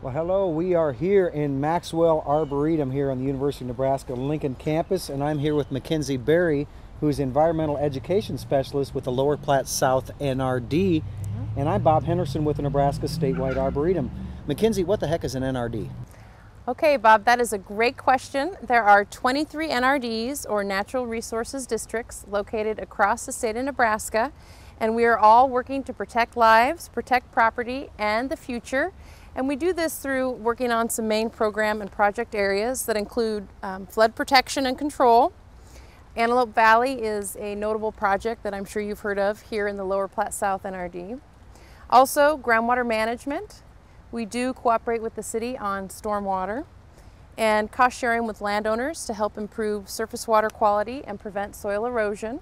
Well, hello, we are here in Maxwell Arboretum here on the University of Nebraska Lincoln campus, and I'm here with Mackenzie Berry, who's Environmental Education Specialist with the Lower Platte South NRD, and I'm Bob Henrickson with the Nebraska Statewide Arboretum. Mackenzie, what the heck is an NRD? Okay, Bob, that is a great question. There are 23 NRDs, or Natural Resources Districts, located across the state of Nebraska, and we are all working to protect lives, protect property, and the future. And we do this through working on some main program and project areas that include flood protection and control. Antelope Valley is a notable project that I'm sure you've heard of here in the Lower Platte South NRD. Also, groundwater management. We do cooperate with the city on stormwater, and cost sharing with landowners to help improve surface water quality and prevent soil erosion.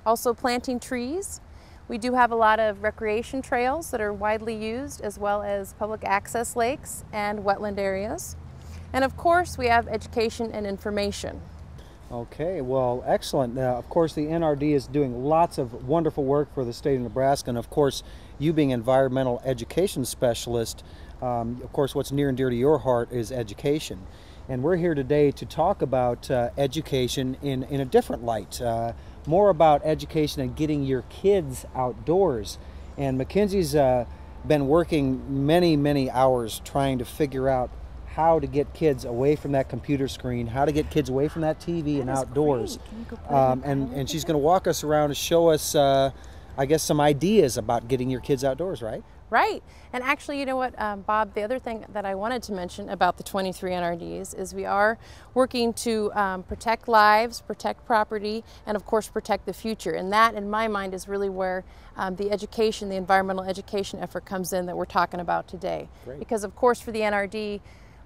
Also planting trees. We do have a lot of recreation trails that are widely used, as well as public access lakes and wetland areas. And of course, we have education and information. Okay, well, excellent. Of course, the NRD is doing lots of wonderful work for the state of Nebraska, and of course, you being environmental education specialist, of course, what's near and dear to your heart is education. And we're here today to talk about education in a different light, more about education and getting your kids outdoors. And Mackenzie's been working many hours trying to figure out how to get kids away from that computer screen, how to get kids away from that TV and outdoors. And she's going to walk us around and show us, I guess, some ideas about getting your kids outdoors, right? Right. And actually, you know what, Bob, the other thing that I wanted to mention about the 23 NRDs is we are working to protect lives, protect property, and of course protect the future. And that, in my mind, is really where the education, the environmental education effort comes in that we're talking about today. Great. Because of course for the NRD,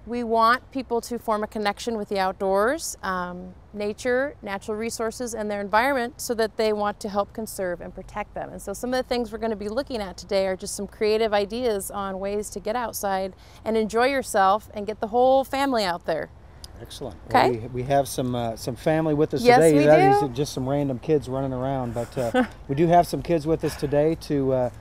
we want people to form a connection with the outdoors, nature, natural resources, and their environment so that they want to help conserve and protect them. And so some of the things we're going to be looking at today are just some creative ideas on ways to get outside and enjoy yourself and get the whole family out there. Excellent. Okay. Well, we have some family with us Yes, today. we These do. are just some random kids running around, but we do have some kids with us today to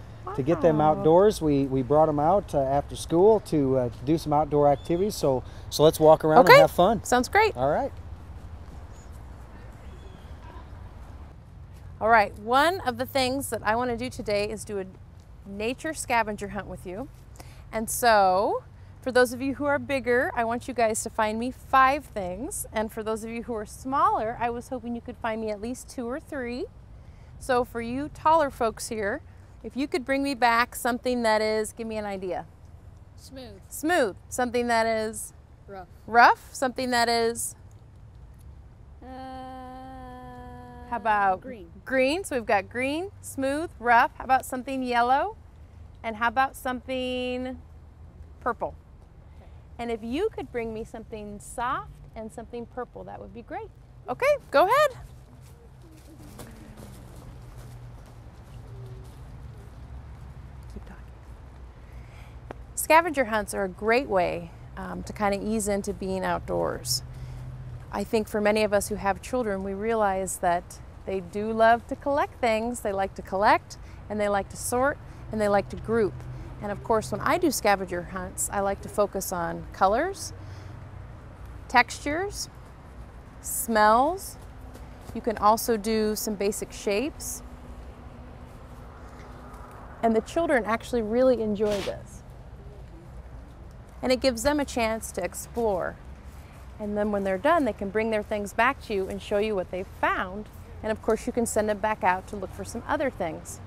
get them outdoors. We brought them out after school to do some outdoor activities. So let's walk around and have fun. Sounds great. All right. All right, one of the things that I want to do today is do a nature scavenger hunt with you. And so, for those of you who are bigger, I want you guys to find me 5 things. And for those of you who are smaller, I was hoping you could find me at least 2 or 3. So for you taller folks here, if you could bring me back something that is, give me an idea. Smooth. Smooth. Something that is Rough. rough. Something that is, how about green? Green. So we've got green, smooth, rough. How about something yellow? And how about something purple? Okay. And if you could bring me something soft and something purple, that would be great. Okay, go ahead. Keep talking. Scavenger hunts are a great way to kind of ease into being outdoors. I think for many of us who have children, we realize that they do love to collect things. They like to collect, and they like to sort, and they like to group. And of course, when I do scavenger hunts, I like to focus on colors, textures, smells. You can also do some basic shapes. And the children actually really enjoy this. And it gives them a chance to explore. And then when they're done, they can bring their things back to you and show you what they've found. And of course, you can send them back out to look for some other things.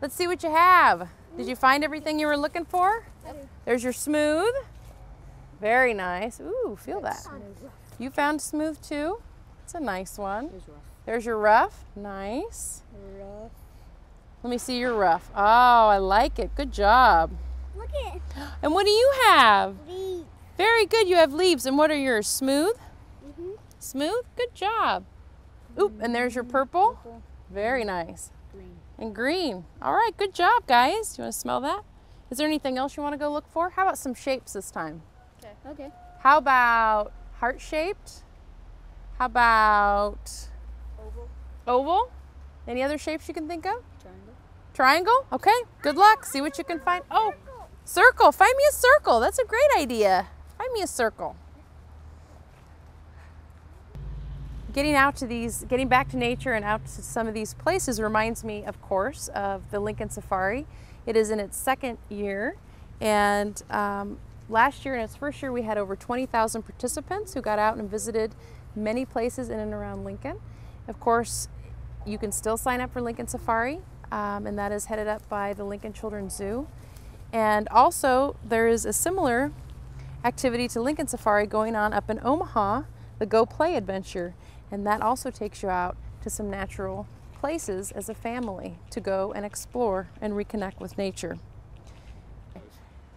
Let's see what you have. Did you find everything you were looking for? Yep. There's your smooth. Very nice. Ooh, feel that. You found smooth too? It's a nice one. There's rough. There's your rough. Nice. Rough. Let me see your rough. Oh, I like it. Good job. Look at it. And what do you have? Leaf. Very good. You have leaves. And what are yours? Smooth? Mm-hmm. Smooth? Good job. Oop, and there's your purple. Purple. Very nice. Green. And green. All right, good job, guys. Do you want to smell that? Is there anything else you want to go look for? How about some shapes this time? Okay. Okay. How about heart-shaped? How about Oval. oval? Any other shapes you can think of? Triangle. Triangle? Okay, good luck. See what you can find. Oh, Circle, find me a circle. That's a great idea. Find me a circle. Getting back to nature and out to some of these places reminds me, of course, of the Lincoln Safari. It is in its second year, and last year, in its first year, we had over 20,000 participants who got out and visited many places in and around Lincoln. Of course, you can still sign up for Lincoln Safari, and that is headed up by the Lincoln Children's Zoo. And also, there is a similar activity to Lincoln Safari going on up in Omaha, the Go Play Adventure. And that also takes you out to some natural places as a family to go and explore and reconnect with nature.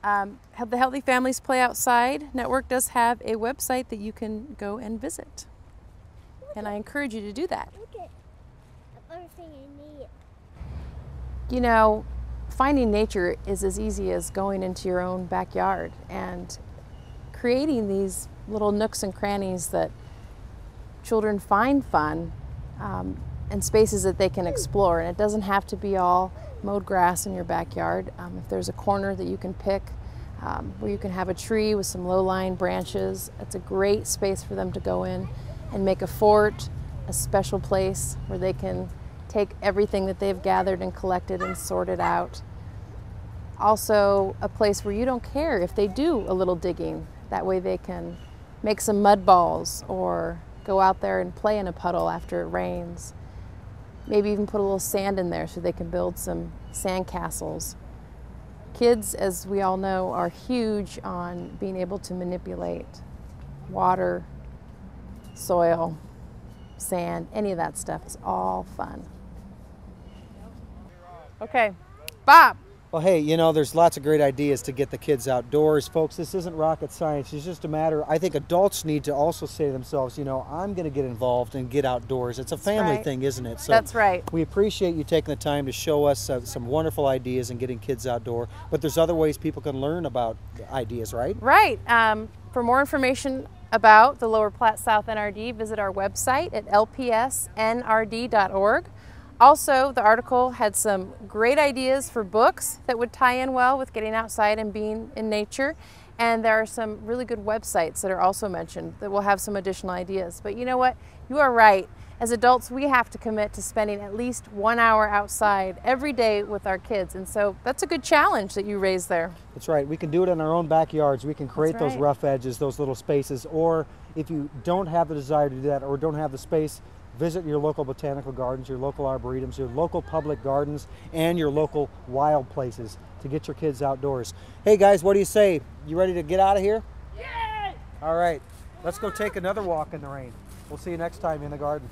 The Healthy Families Play Outside Network does have a website that you can go and visit. And I encourage you to do that. Okay. Everything I need. You know, finding nature is as easy as going into your own backyard and creating these little nooks and crannies that children find fun and spaces that they can explore. And it doesn't have to be all mowed grass in your backyard. If there's a corner that you can pick where you can have a tree with some low-lying branches, it's a great space for them to go in and make a fort, a special place where they can take everything that they've gathered and collected and sorted out. Also, a place where you don't care if they do a little digging. That way they can make some mud balls or go out there and play in a puddle after it rains. Maybe even put a little sand in there so they can build some sand castles. Kids, as we all know, are huge on being able to manipulate water, soil, sand, any of that stuff is all fun. Okay, Bob. Well, hey, you know, there's lots of great ideas to get the kids outdoors. Folks, this isn't rocket science. It's just a matter, I think adults need to also say to themselves, you know, I'm going to get involved and get outdoors. It's a family thing, isn't it? So that's right. We appreciate you taking the time to show us some wonderful ideas and getting kids outdoor. But there's other ways people can learn about ideas, right? Right. For more information about the Lower Platte South NRD, visit our website at lpsnrd.org. Also, the article had some great ideas for books that would tie in well with getting outside and being in nature. And there are some really good websites that are also mentioned that will have some additional ideas. But you know what? You are right. As adults, we have to commit to spending at least 1 hour outside every day with our kids. And so that's a good challenge that you raised there. That's right. We can do it in our own backyards. We can create those rough edges, those little spaces. Or if you don't have the desire to do that or don't have the space, visit your local botanical gardens, your local arboretums, your local public gardens, and your local wild places to get your kids outdoors. Hey guys, what do you say? You ready to get out of here? Yeah! All right, let's go take another walk in the rain. We'll see you next time in the garden.